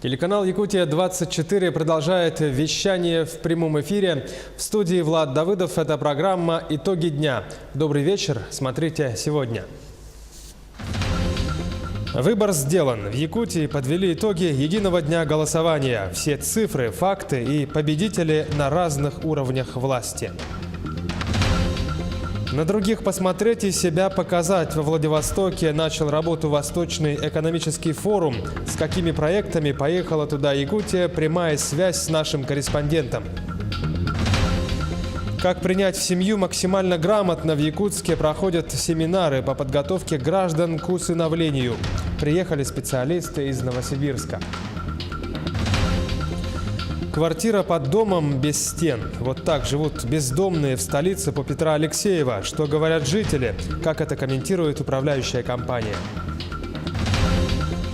Телеканал «Якутия-24» продолжает вещание в прямом эфире. В студии Влад Давыдов. Это программа «Итоги дня». Добрый вечер. Смотрите сегодня. Выбор сделан. В Якутии подвели итоги единого дня голосования. Все цифры, факты и победители на разных уровнях власти. На других посмотреть и себя показать. Во Владивостоке начал работу Восточный экономический форум. С какими проектами поехала туда Якутия? Прямая связь с нашим корреспондентом. Как принять в семью максимально грамотно? В Якутске проходят семинары по подготовке граждан к усыновлению. Приехали специалисты из Новосибирска. Квартира под домом без стен. Вот так живут бездомные в столице по Петра Алексеева. Что говорят жители? Как это комментирует управляющая компания?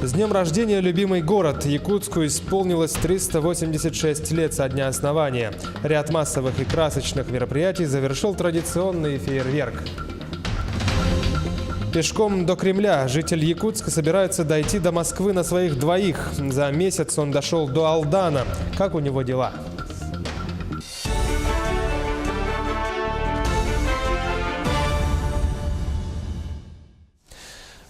С днем рождения, любимый город! Якутску исполнилось 386 лет со дня основания. Ряд массовых и красочных мероприятий завершил традиционный фейерверк. Пешком до Кремля. Житель Якутска собирается дойти до Москвы на своих двоих. За месяц он дошел до Алдана. Как у него дела?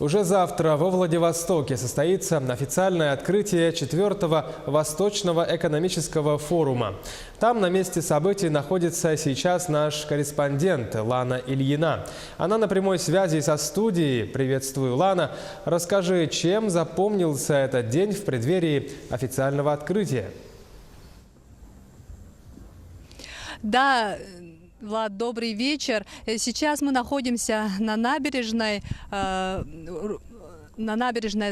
Уже завтра во Владивостоке состоится официальное открытие 4-го Восточного экономического форума. Там на месте событий находится сейчас наш корреспондент Лана Ильина. Она на прямой связи со студией. Приветствую, Лана. Расскажи, чем запомнился этот день в преддверии официального открытия? Да, Влад, добрый вечер. Сейчас мы находимся на набережной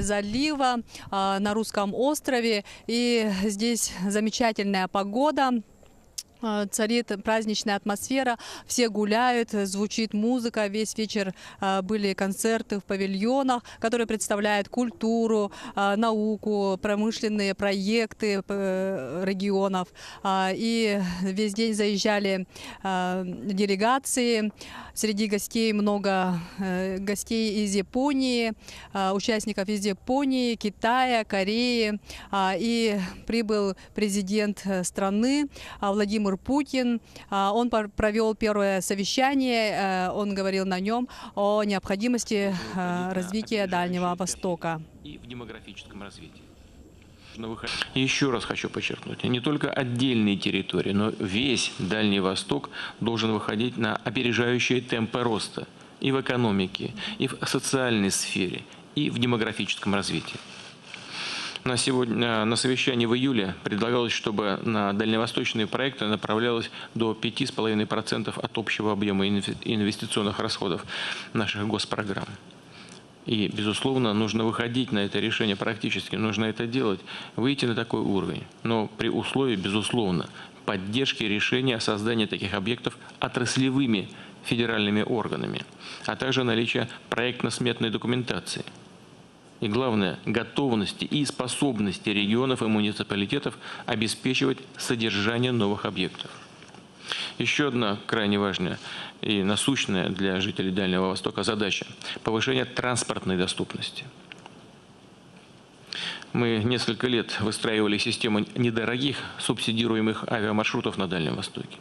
залива на Русском острове. И здесь замечательная погода. Царит праздничная атмосфера, все гуляют, звучит музыка. Весь вечер были концерты в павильонах, которые представляют культуру, науку, промышленные проекты регионов. И весь день заезжали делегации. Среди гостей много гостей из Японии, участников из Японии, Китая, Кореи. И прибыл президент страны Владимир Путин. Он провел первое совещание, он говорил на нем о необходимости развития Дальнего Востока. И в демографическом развитии. Еще раз хочу подчеркнуть, не только отдельные территории, но весь Дальний Восток должен выходить на опережающие темпы роста и в экономике, и в социальной сфере, и в демографическом развитии. На совещании в июле предлагалось, чтобы на дальневосточные проекты направлялось до 5,5% от общего объема инвестиционных расходов наших госпрограмм. И, безусловно, нужно выходить на это решение практически, нужно это делать, выйти на такой уровень. Но при условии, безусловно, поддержки решения о создании таких объектов отраслевыми федеральными органами, а также наличия проектно-сметной документации. И главное, готовности и способности регионов и муниципалитетов обеспечивать содержание новых объектов. Еще одна крайне важная и насущная для жителей Дальнего Востока задача – повышение транспортной доступности. Мы несколько лет выстраивали систему недорогих субсидируемых авиамаршрутов на Дальнем Востоке.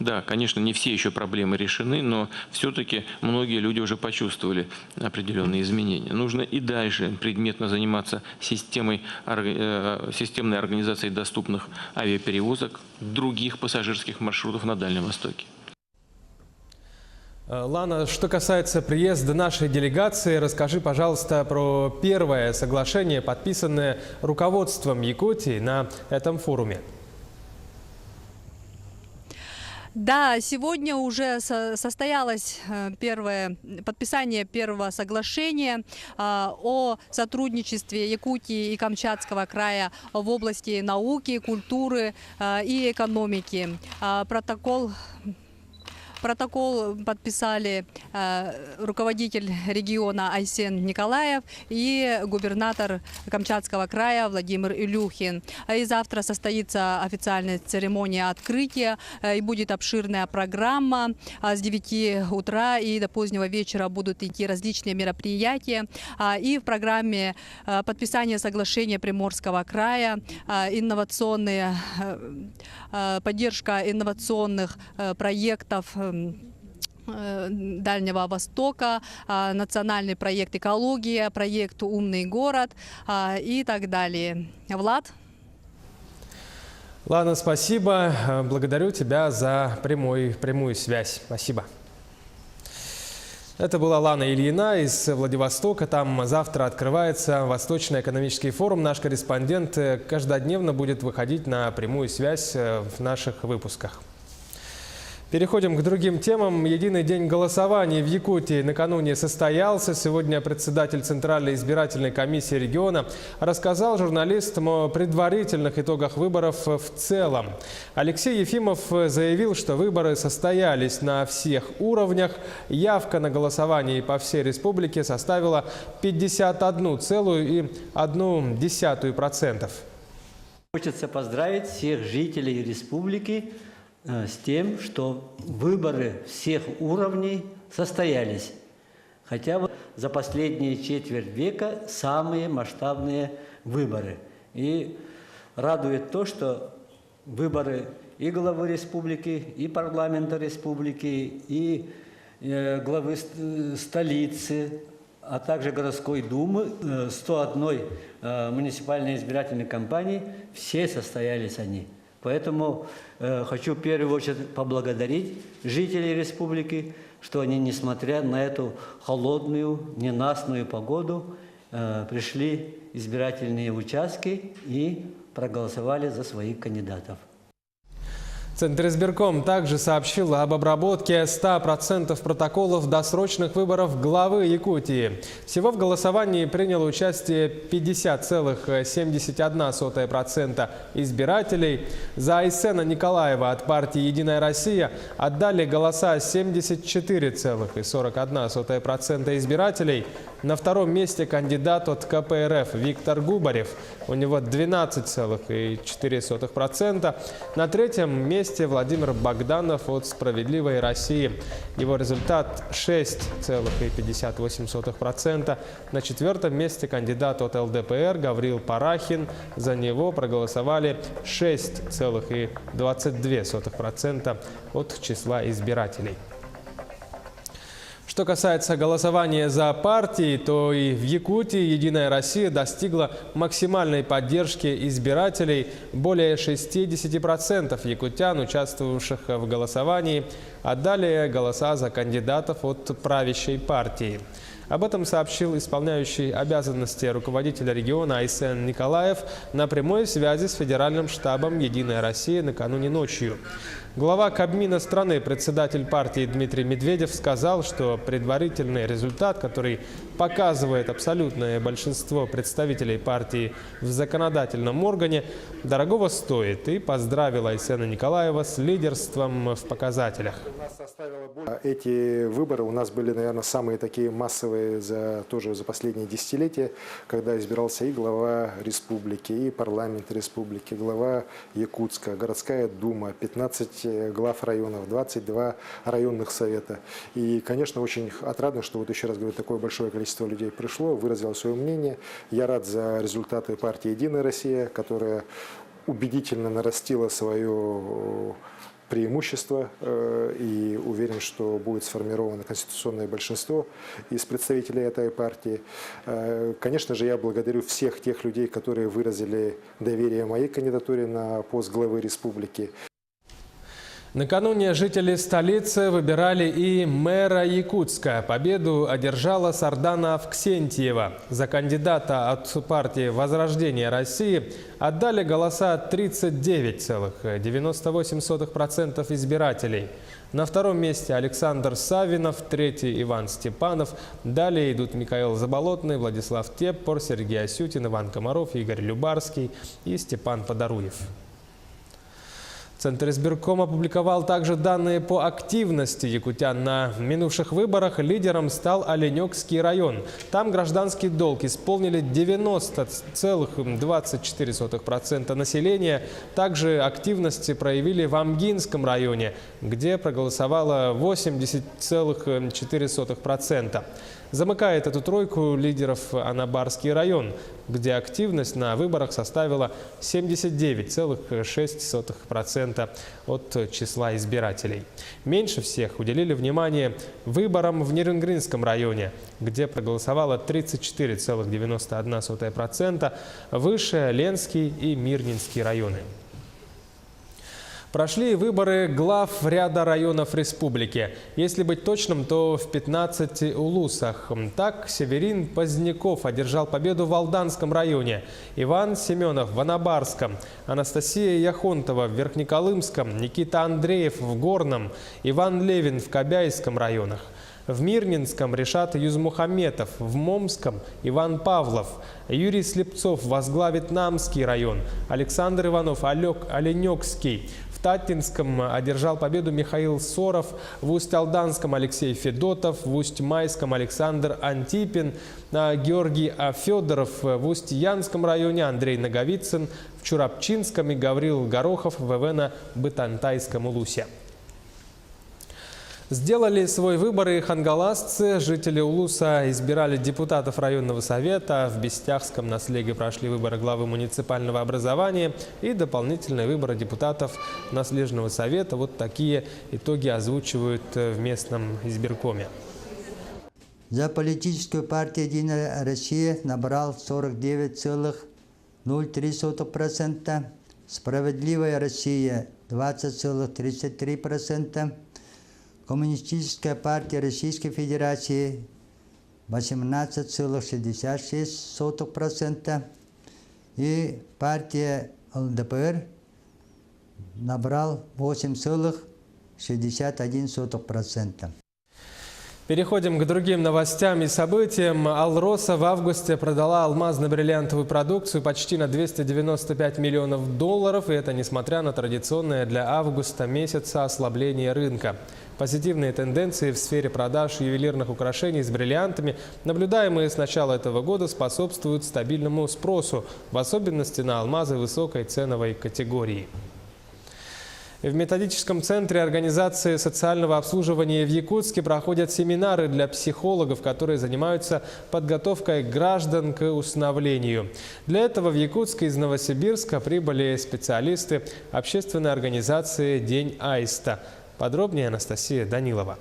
Да, конечно, не все еще проблемы решены, но все-таки многие люди уже почувствовали определенные изменения. Нужно и дальше предметно заниматься системной организацией доступных авиаперевозок других пассажирских маршрутов на Дальнем Востоке. Лана, что касается приезда нашей делегации, расскажи, пожалуйста, про первое соглашение, подписанное руководством Якутии на этом форуме. Да, сегодня уже состоялось подписание первого соглашения о сотрудничестве Якутии и Камчатского края в области науки, культуры и экономики. Протокол подписали руководитель региона Айсен Николаев и губернатор Камчатского края Владимир Илюхин. И завтра состоится официальная церемония открытия и будет обширная программа. С 9 утра и до позднего вечера будут идти различные мероприятия. И в программе подписание соглашения Приморского края, поддержка инновационных проектов Дальнего Востока, национальный проект «Экология», проект «Умный город» и так далее. Влад? Лана, спасибо. Благодарю тебя за прямую связь. Спасибо. Это была Лана Ильина из Владивостока. Там завтра открывается Восточный экономический форум. Наш корреспондент каждодневно будет выходить на прямую связь в наших выпусках. Переходим к другим темам. Единый день голосования в Якутии накануне состоялся. Сегодня председатель Центральной избирательной комиссии региона рассказал журналистам о предварительных итогах выборов в целом. Алексей Ефимов заявил, что выборы состоялись на всех уровнях. Явка на голосование по всей республике составила 51,1%. Хочется поздравить всех жителей республики с тем, что выборы всех уровней состоялись. Хотя вот за последние четверть века самые масштабные выборы. И радует то, что выборы и главы республики, и парламента республики, и главы столицы, а также городской думы, 101 муниципальной избирательной кампании, все состоялись они. Поэтому хочу в первую очередь поблагодарить жителей республики, что они, несмотря на эту холодную, ненастную погоду, пришли в избирательные участки и проголосовали за своих кандидатов. Центризбирком также сообщил об обработке 100% протоколов досрочных выборов главы Якутии. Всего в голосовании приняло участие 50,71% избирателей. За Айсена Николаева от партии «Единая Россия» отдали голоса 74,41% избирателей. На втором месте кандидат от КПРФ Виктор Губарев. У него 12,4%. На третьем месте Владимир Богданов от «Справедливой России». Его результат 6,58%. На четвертом месте кандидат от ЛДПР Гаврил Парахин. За него проголосовали 6,22% от числа избирателей. Что касается голосования за партии, то и в Якутии «Единая Россия» достигла максимальной поддержки избирателей. Более 60% якутян, участвовавших в голосовании, отдали голоса за кандидатов от правящей партии. Об этом сообщил исполняющий обязанности руководителя региона Айсен Николаев на прямой связи с федеральным штабом «Единая Россия» накануне ночью. Глава Кабмина страны, председатель партии Дмитрий Медведев сказал, что предварительный результат, который показывает абсолютное большинство представителей партии в законодательном органе, дорогого стоит, и поздравил Айсена Николаева с лидерством в показателях. Эти выборы у нас были, наверное, самые такие массовые за последние десятилетия, когда избирался и глава республики, и парламент республики, глава Якутска, городская дума, 15 глав районов, 22 районных совета. И, конечно, очень отрадно, что, вот еще раз говорю, такое большое количество людей пришло, выразило свое мнение. Я рад за результаты партии «Единая Россия», которая убедительно нарастила свое преимущество и уверен, что будет сформировано конституционное большинство из представителей этой партии. Конечно же, я благодарю всех тех людей, которые выразили доверие моей кандидатуре на пост главы республики. Накануне жители столицы выбирали и мэра Якутска. Победу одержала Сардана Авксентьева. За кандидата от партии «Возрождение России» отдали голоса 39,98% избирателей. На втором месте Александр Савинов, третий Иван Степанов. Далее идут Михаил Заболотный, Владислав Теппор, Сергей Осютин, Иван Комаров, Игорь Любарский и Степан Подоруев. Центр избиркома опубликовал также данные по активности якутян. На минувших выборах лидером стал Оленёкский район. Там гражданский долг исполнили 90,24% населения. Также активности проявили в Амгинском районе, где проголосовало 80,4%. Замыкает эту тройку лидеров Анабарский район, где активность на выборах составила 79,6% от числа избирателей. Меньше всех уделили внимание выборам в Нерюнгринском районе, где проголосовало 34,91%, выше Ленский и Мирнинский районы. Прошли выборы глав ряда районов республики. Если быть точным, то в 15 улусах. Так, Северин Поздняков одержал победу в Алданском районе, Иван Семенов в Анабарском, Анастасия Яхонтова в Верхнеколымском, Никита Андреев в Горном, Иван Левин в Кобяйском районах. В Мирнинском Решат Юзмухаметов, в Момском Иван Павлов, Юрий Слепцов возглавит Намский район, Александр Иванов Оленёкский. В Татинском одержал победу Михаил Соров, в Усть-Алданском Алексей Федотов, в Усть-Майском Александр Антипин, Георгий Федоров, в Усть-Янском районе Андрей Наговицын, в Чурапчинском и Гаврил Горохов в Эвено-Бытантайском улусе. Сделали свой выбор и хангаласцы. Жители улуса избирали депутатов районного совета. В Бестяхском на Слеге прошли выборы главы муниципального образования и дополнительные выборы депутатов наследного совета. Вот такие итоги озвучивают в местном избиркоме. За политическую партию «Единая Россия» набрал 49,03%, «Справедливая Россия» 20,33%, Коммунистическая партия Российской Федерации 18,66% и партия ЛДПР набрал 8,61%. Переходим к другим новостям и событиям. Алроса в августе продала алмазно-бриллиантовую продукцию почти на 295 миллионов долларов. И это несмотря на традиционное для августа месяца ослабление рынка. Позитивные тенденции в сфере продаж ювелирных украшений с бриллиантами, наблюдаемые с начала этого года, способствуют стабильному спросу, в особенности на алмазы высокой ценовой категории. В методическом центре организации социального обслуживания в Якутске проходят семинары для психологов, которые занимаются подготовкой граждан к усыновлению. Для этого в Якутск из Новосибирска прибыли специалисты общественной организации «День Аиста». Подробнее Анастасия Данилова.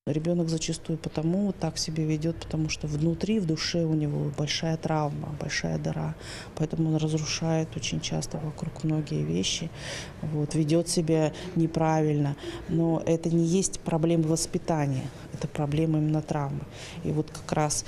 Ребенок зачастую потому так себя ведет, потому что внутри, в душе у него большая травма, большая дыра. Поэтому он разрушает очень часто вокруг многие вещи, ведет себя неправильно. Но это не есть проблемы воспитания, это проблема именно травмы. И вот как раз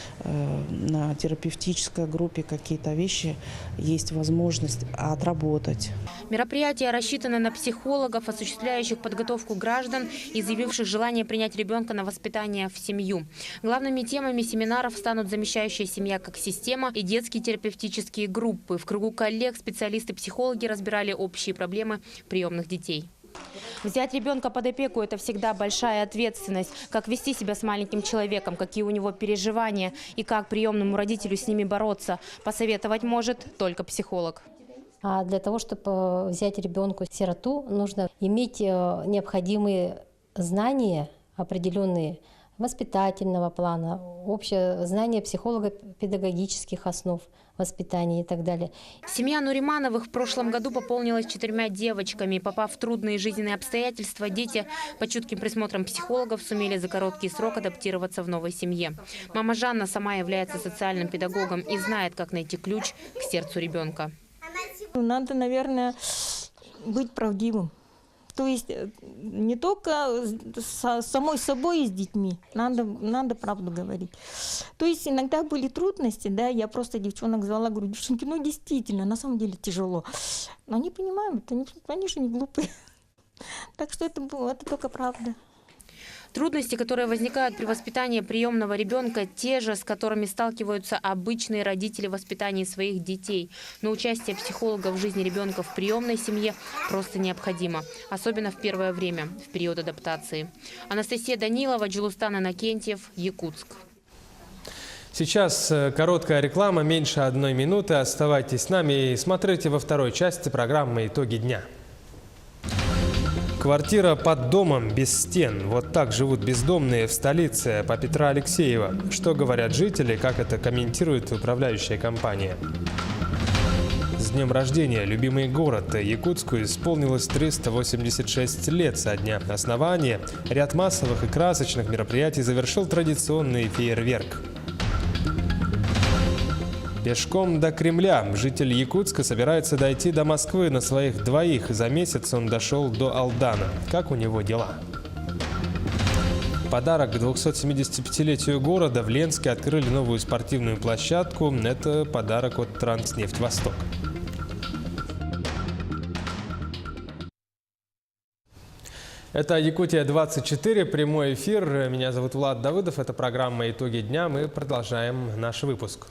на терапевтической группе какие-то вещи есть возможность отработать. Мероприятие рассчитано на психологов, осуществляющих подготовку граждан, изъявивших желание принять ребенка на воспитание в семью. Главными темами семинаров станут замещающая семья как система и детские терапевтические группы. В кругу коллег специалисты-психологи разбирали общие проблемы приемных детей. Взять ребенка под опеку – это всегда большая ответственность. Как вести себя с маленьким человеком, какие у него переживания и как приемному родителю с ними бороться, посоветовать может только психолог. А для того, чтобы взять ребенку-сироту, нужно иметь необходимые знания определенные воспитательного плана, общее знание психолого-педагогических основ воспитания и так далее. Семья Нуримановых в прошлом году пополнилась 4 девочками. Попав в трудные жизненные обстоятельства, дети под чутким присмотром психологов сумели за короткий срок адаптироваться в новой семье. Мама Жанна сама является социальным педагогом и знает, как найти ключ к сердцу ребенка. Надо, наверное, быть правдивым. То есть не только с самой собой и с детьми, надо правду говорить. То есть иногда были трудности, да, я просто девчонок звала, говорю, девчонки, действительно, на самом деле тяжело. Но они понимают, они же не глупые. Так что это только правда. Трудности, которые возникают при воспитании приемного ребенка, те же, с которыми сталкиваются обычные родители в воспитании своих детей. Но участие психолога в жизни ребенка в приемной семье просто необходимо, особенно в первое время, в период адаптации. Анастасия Данилова, Джилустан Иннокентьев, Якутск. Сейчас короткая реклама, меньше 1 минуты. Оставайтесь с нами и смотрите во второй части программы «Итоги дня». Квартира под домом без стен. Вот так живут бездомные в столице по Петра Алексеева. Что говорят жители, как это комментирует управляющая компания. С днем рождения, любимый город. Якутску исполнилось 386 лет со дня основания. Ряд массовых и красочных мероприятий завершил традиционный фейерверк. Пешком до Кремля. Житель Якутска собирается дойти до Москвы на своих двоих. За месяц он дошел до Алдана. Как у него дела? Подарок к 275-летию города. В Ленске открыли новую спортивную площадку. Это подарок от Транснефть Восток. Это Якутия-24, прямой эфир. Меня зовут Влад Давыдов. Это программа «Итоги дня». Мы продолжаем наш выпуск.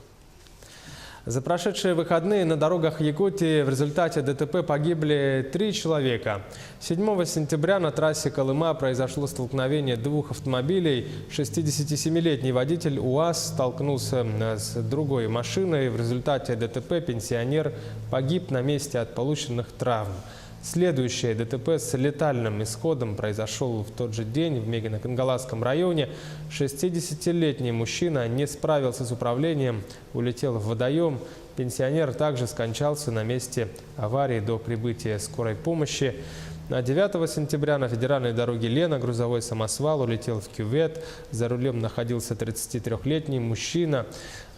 За прошедшие выходные на дорогах Якутии в результате ДТП погибли 3 человека. 7 сентября на трассе Колыма произошло столкновение 2 автомобилей. 67-летний водитель УАЗ столкнулся с другой машиной. В результате ДТП пенсионер погиб на месте от полученных травм. Следующее ДТП с летальным исходом произошел в тот же день в Мегино-Кангаласском районе. 60-летний мужчина не справился с управлением, улетел в водоем. Пенсионер также скончался на месте аварии до прибытия скорой помощи. 9 сентября на федеральной дороге Лена грузовой самосвал улетел в кювет. За рулем находился 33-летний мужчина.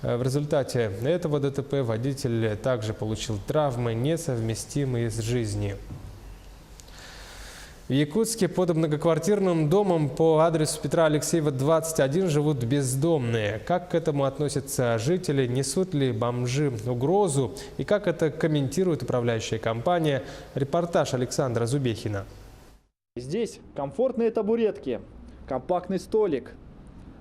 В результате этого ДТП водитель также получил травмы, несовместимые с жизнью. В Якутске под многоквартирным домом по адресу Петра Алексеева, 21 живут бездомные. Как к этому относятся жители? Несут ли бомжи угрозу? И как это комментирует управляющая компания? Репортаж Александра Зубехина. Здесь комфортные табуретки, компактный столик,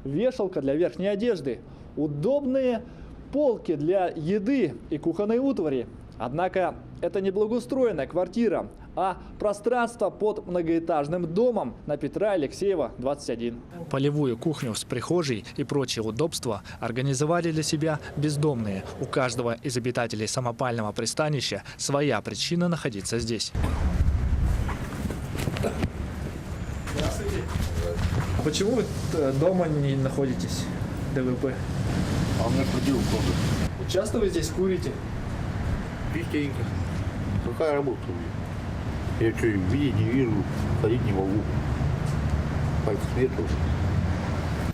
вешалка для верхней одежды, удобные полки для еды и кухонной утвари. Однако это не благоустроенная квартира, а пространство под многоэтажным домом на Петра Алексеева, 21. Полевую кухню с прихожей и прочие удобства организовали для себя бездомные. У каждого из обитателей самопального пристанища своя причина находиться здесь. Здравствуйте. А почему вы дома не находитесь, ДВП? А у меня квартира тоже. Часто вы здесь курите? Частенько. Какая работа у меня? Я что, видеть не вижу, ходить не могу. Пальцев нету.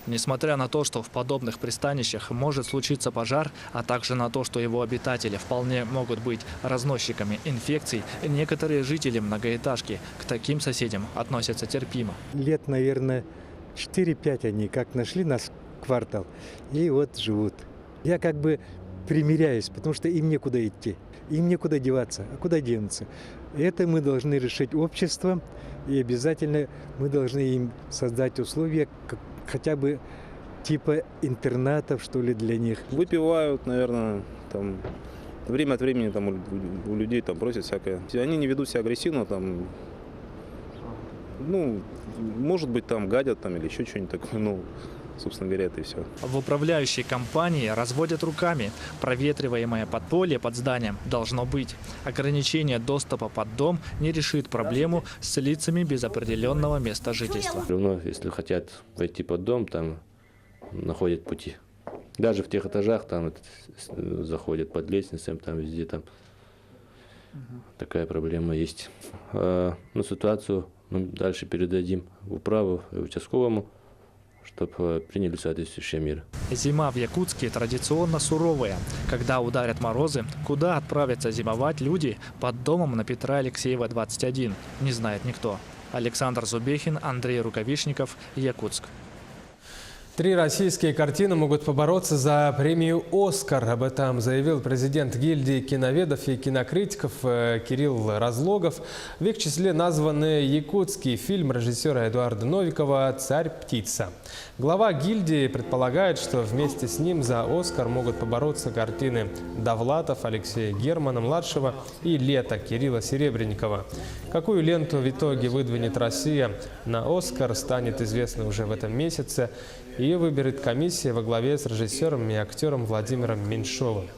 Несмотря на то, что в подобных пристанищах может случиться пожар, а также на то, что его обитатели вполне могут быть разносчиками инфекций, некоторые жители многоэтажки к таким соседям относятся терпимо. Лет, наверное, 4-5 они как нашли нас квартал и вот живут. Я как бы примиряюсь, потому что им некуда идти, им некуда деваться, а куда денутся. Это мы должны решить обществом, и обязательно мы должны им создать условия, хотя бы типа интернатов, что ли, для них. Выпивают, наверное, там, время от времени там, у людей там просят всякое. Они не ведут себя агрессивно, там, ну, может быть, там гадят там, или еще что-нибудь такое, ну, собственно говоря, это и все. В управляющей компании разводят руками. Проветриваемое подполье под зданием должно быть. Ограничение доступа под дом не решит проблему с лицами без определенного места жительства. Все равно, если хотят войти под дом, там находят пути. Даже в тех этажах там заходят под лестницами, там везде там такая проблема есть. Но ситуацию мы дальше передадим в управу и участковому, чтобы приняли соответствующие меры. Зима в Якутске традиционно суровая. Когда ударят морозы, куда отправятся зимовать люди под домом на Петра Алексеева, 21, не знает никто. Александр Зубехин, Андрей Рукавишников, Якутск. 3 российские картины могут побороться за премию «Оскар». Об этом заявил президент гильдии киноведов и кинокритиков Кирилл Разлогов. В их числе названы якутский фильм режиссера Эдуарда Новикова «Царь-птица». Глава гильдии предполагает, что вместе с ним за «Оскар» могут побороться картины Довлатов Алексея Германа-младшего и «Лето» Кирилла Серебренникова. Какую ленту в итоге выдвинет Россия на «Оскар», станет известно уже в этом месяце. Ее выберет комиссия во главе с режиссером и актером Владимиром Меньшовым.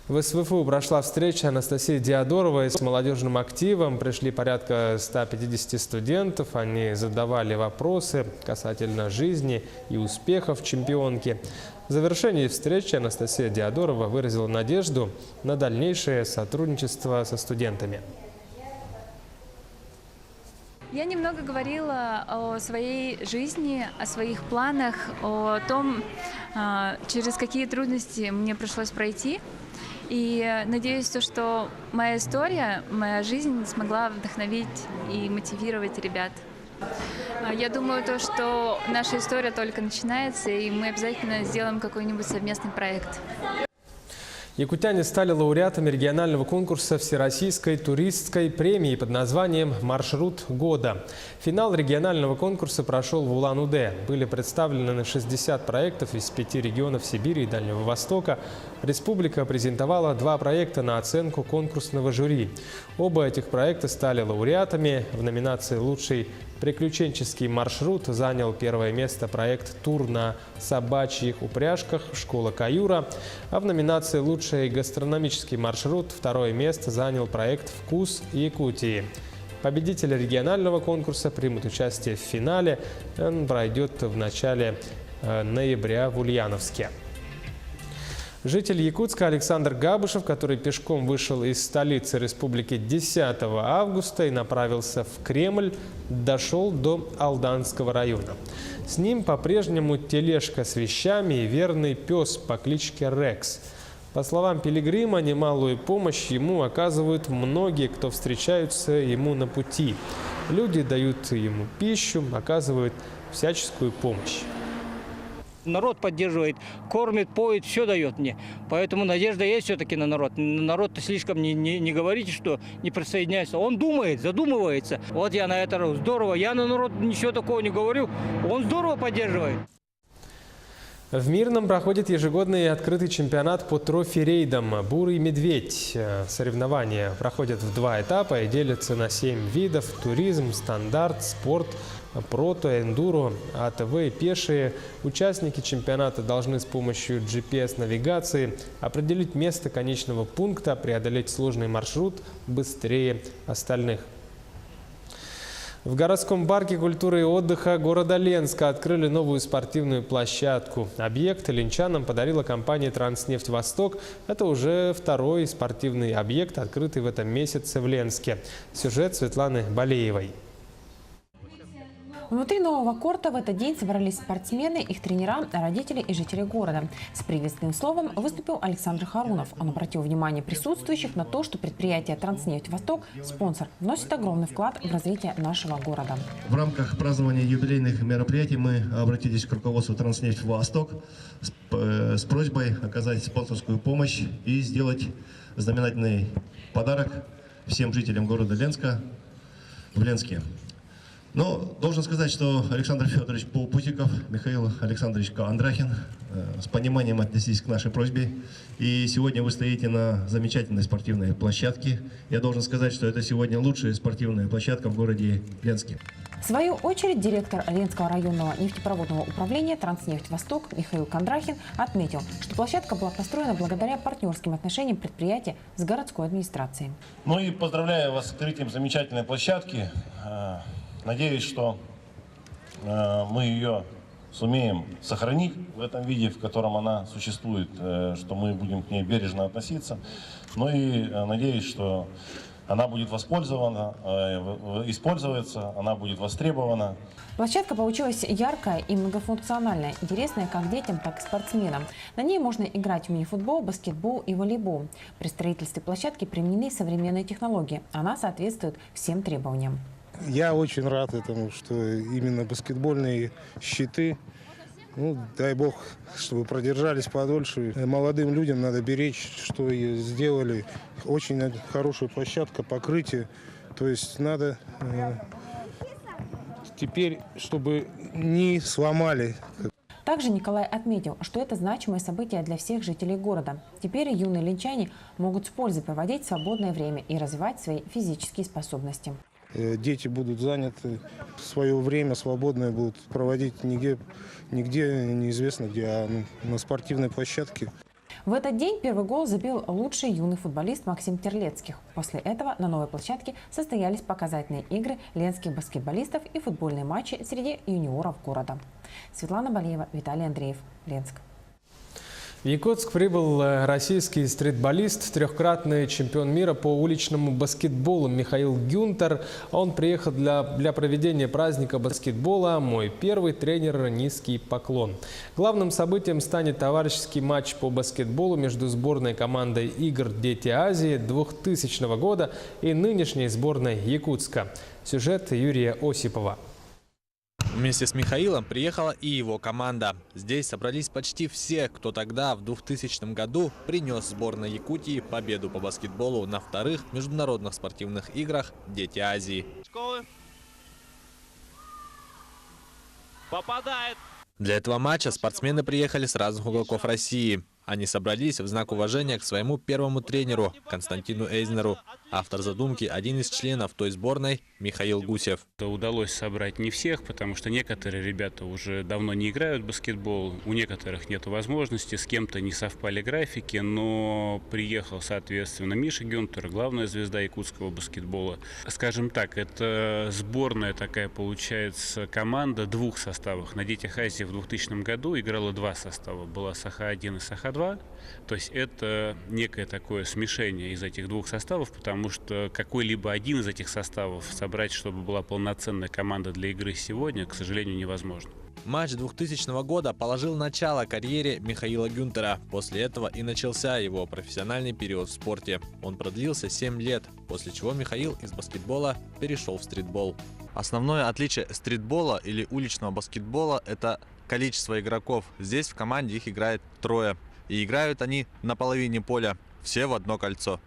В СВФУ прошла встреча Анастасии Диадоровой с молодежным активом. Пришли порядка 150 студентов. Они задавали вопросы касательно жизни и успехов чемпионки. В завершении встречи Анастасия Диадорова выразила надежду на дальнейшее сотрудничество со студентами. Я немного говорила о своей жизни, о своих планах, о том, через какие трудности мне пришлось пройти. И надеюсь, что моя история, моя жизнь смогла вдохновить и мотивировать ребят. Я думаю, что наша история только начинается, и мы обязательно сделаем какой-нибудь совместный проект. Якутяне стали лауреатами регионального конкурса Всероссийской туристской премии под названием «Маршрут года». Финал регионального конкурса прошел в Улан-Удэ. Были представлены 60 проектов из 5 регионов Сибири и Дальнего Востока. Республика презентовала 2 проекта на оценку конкурсного жюри. Оба этих проекта стали лауреатами. В номинации «Лучший приключенческий маршрут» занял первое место проект «Тур на собачьих упряжках. Школа Каюра». А в номинации «Лучший гастрономический маршрут» второе место занял проект «Вкус Якутии». Победители регионального конкурса примут участие в финале. Он пройдет в начале ноября в Ульяновске. Житель Якутска Александр Габышев, который пешком вышел из столицы республики 10 августа и направился в Кремль, дошел до Алданского района. С ним по-прежнему тележка с вещами и верный пес по кличке Рекс. По словам пилигрима, немалую помощь ему оказывают многие, кто встречаются ему на пути. Люди дают ему пищу, оказывают всяческую помощь. Народ поддерживает, кормит, поет, все дает мне. Поэтому надежда есть все-таки на народ. Народ-то слишком не говорите, что не присоединяется. Он думает, задумывается. Вот я на это здорово. Я на народ ничего такого не говорю. Он здорово поддерживает. В Мирном проходит ежегодный открытый чемпионат по трофи-рейдам «Бурый медведь». Соревнования проходят в 2 этапа и делятся на 7 видов: туризм, стандарт, спорт, прото, эндуро, АТВ и пешие. Участники чемпионата должны с помощью GPS-навигации определить место конечного пункта, преодолеть сложный маршрут быстрее остальных. В городском парке культуры и отдыха города Ленска открыли новую спортивную площадку. Объект ленчанам подарила компания «Транснефть Восток». Это уже второй спортивный объект, открытый в этом месяце в Ленске. Сюжет Светланы Балеевой. Внутри нового корта в этот день собрались спортсмены, их тренера, родители и жители города. С приветственным словом выступил Александр Харунов. Он обратил внимание присутствующих на то, что предприятие «Транснефть Восток», спонсор, вносит огромный вклад в развитие нашего города. В рамках празднования юбилейных мероприятий мы обратились к руководству «Транснефть Восток» с просьбой оказать спонсорскую помощь и сделать знаменательный подарок всем жителям города Ленска в Ленске. Но должен сказать, что Александр Федорович Путиков, Михаил Александрович Кондрахин с пониманием отнеслись к нашей просьбе. И сегодня вы стоите на замечательной спортивной площадке. Я должен сказать, что это сегодня лучшая спортивная площадка в городе Ленске. В свою очередь директор Ленского районного нефтепроводного управления «Транснефть Восток» Михаил Кондрахин отметил, что площадка была построена благодаря партнерским отношениям предприятия с городской администрацией. Ну и поздравляю вас с открытием замечательной площадки. Надеюсь, что мы ее сумеем сохранить в этом виде, в котором она существует, что мы будем к ней бережно относиться. Ну и надеюсь, что она будет использоваться, она будет востребована. Площадка получилась яркая и многофункциональная, интересная как детям, так и спортсменам. На ней можно играть в мини-футбол, баскетбол и волейбол. При строительстве площадки применены современные технологии. Она соответствует всем требованиям. Я очень рад этому, что именно баскетбольные щиты, ну, дай бог, чтобы продержались подольше. Молодым людям надо беречь, что и сделали. Очень хорошая площадка, покрытие. То есть надо теперь, чтобы не сломали. Также Николай отметил, что это значимое событие для всех жителей города. Теперь юные линчане могут с пользой проводить свободное время и развивать свои физические способности. Дети будут заняты, свое время свободное будут проводить нигде неизвестно где, а на спортивной площадке. В этот день первый гол забил лучший юный футболист Максим Терлецких. После этого на новой площадке состоялись показательные игры ленских баскетболистов и футбольные матчи среди юниоров города. Светлана Балиева, Виталий Андреев, Ленск. В Якутск прибыл российский стритболист, трехкратный чемпион мира по уличному баскетболу Михаил Гюнтер. Он приехал для проведения праздника баскетбола «Мой первый тренер. Низкий поклон». Главным событием станет товарищеский матч по баскетболу между сборной командой игр «Дети Азии» 2000 года и нынешней сборной Якутска. Сюжет Юрия Осипова. Вместе с Михаилом приехала и его команда. Здесь собрались почти все, кто тогда, в 2000 году, принес сборной Якутии победу по баскетболу на вторых международных спортивных играх «Дети Азии». Попадает. Для этого матча спортсмены приехали с разных уголков России. Они собрались в знак уважения к своему первому тренеру Константину Эйзнеру. Автор задумки – один из членов той сборной Михаил Гусев. Удалось собрать не всех, потому что некоторые ребята уже давно не играют в баскетбол, у некоторых нет возможности, с кем-то не совпали графики, но приехал, соответственно, Миша Гюнтер, главная звезда якутского баскетбола. Скажем так, это сборная такая, получается, команда двух составов. На «Детях Азии» в 2000 году играло два состава. Была Саха-1 и Саха-2. То есть это некое такое смешение из этих двух составов, потому что какой-либо один из этих составов собрать, чтобы была полноценная команда для игры сегодня, к сожалению, невозможно. Матч 2000 года положил начало карьере Михаила Гюнтера. После этого и начался его профессиональный период в спорте. Он продлился 7 лет, после чего Михаил из баскетбола перешел в стритбол. Основное отличие стритбола или уличного баскетбола – это количество игроков. Здесь в команде их играет 3. И играют они на половине поля, все в одно кольцо.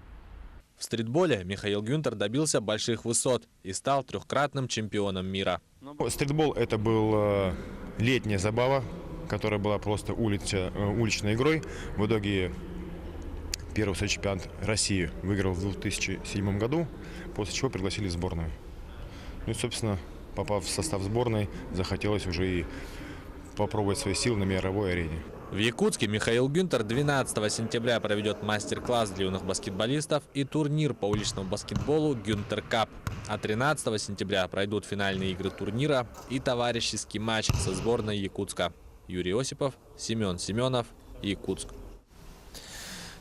В стритболе Михаил Гюнтер добился больших высот и стал трехкратным чемпионом мира. Стритбол – это была летняя забава, которая была просто уличной игрой. В итоге первый чемпионат России выиграл в 2007 году, после чего пригласили в сборную. Ну и, собственно, попав в состав сборной, захотелось уже и попробовать свои силы на мировой арене. В Якутске Михаил Гюнтер 12 сентября проведет мастер-класс для юных баскетболистов и турнир по уличному баскетболу «Гюнтер Кап». А 13 сентября пройдут финальные игры турнира и товарищеский матч со сборной Якутска. Юрий Осипов, Семен Семенов, Якутск.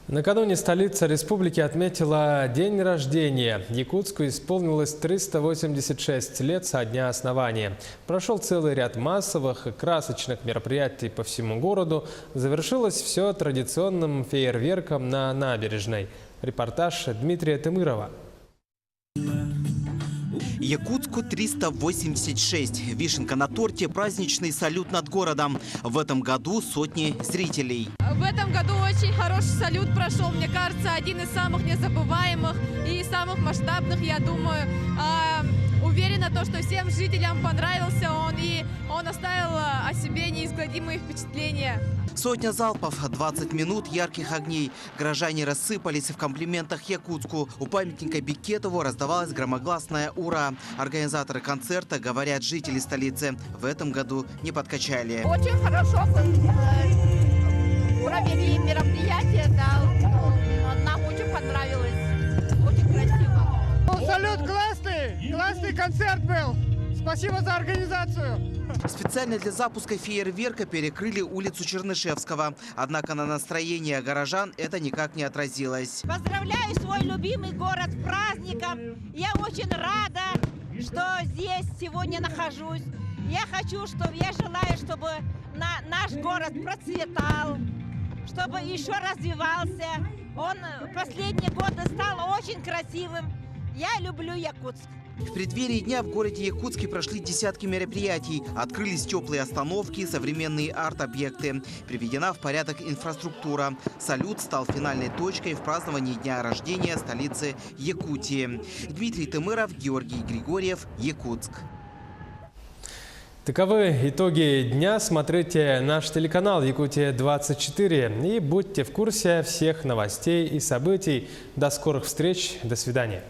Накануне столица республики отметила день рождения. Якутску исполнилось 386 лет со дня основания. Прошел целый ряд массовых и красочных мероприятий по всему городу. Завершилось все традиционным фейерверком на набережной. Репортаж Дмитрия Тымырова. Якутску 386. Вишенка на торте, праздничный салют над городом. В этом году сотни зрителей. В этом году очень хороший салют прошел. Мне кажется, один из самых незабываемых и самых масштабных, я думаю. Уверена, что всем жителям понравился он, и он оставил о себе неизгладимые впечатления. Сотня залпов, 20 минут ярких огней. Горожане рассыпались в комплиментах Якутску. У памятника Бекетову раздавалась громогласная «Ура!». Организаторы концерта говорят, жители столицы в этом году не подкачали. Очень хорошо провели мероприятие, да. Нам очень понравилось. Очень красиво. Салют классный! Классный концерт был! Спасибо за организацию! Специально для запуска фейерверка перекрыли улицу Чернышевского. Однако на настроение горожан это никак не отразилось. Поздравляю свой любимый город с праздником. Я очень рада, что здесь сегодня нахожусь. Я желаю, чтобы наш город процветал, чтобы еще развивался. Он последние годы стал очень красивым. Я люблю Якутск. В преддверии дня в городе Якутске прошли десятки мероприятий. Открылись теплые остановки, современные арт-объекты. Приведена в порядок инфраструктура. Салют стал финальной точкой в праздновании дня рождения столицы Якутии. Дмитрий Тымыров, Георгий Григорьев, Якутск. Таковы итоги дня. Смотрите наш телеканал «Якутия-24» и будьте в курсе всех новостей и событий. До скорых встреч. До свидания.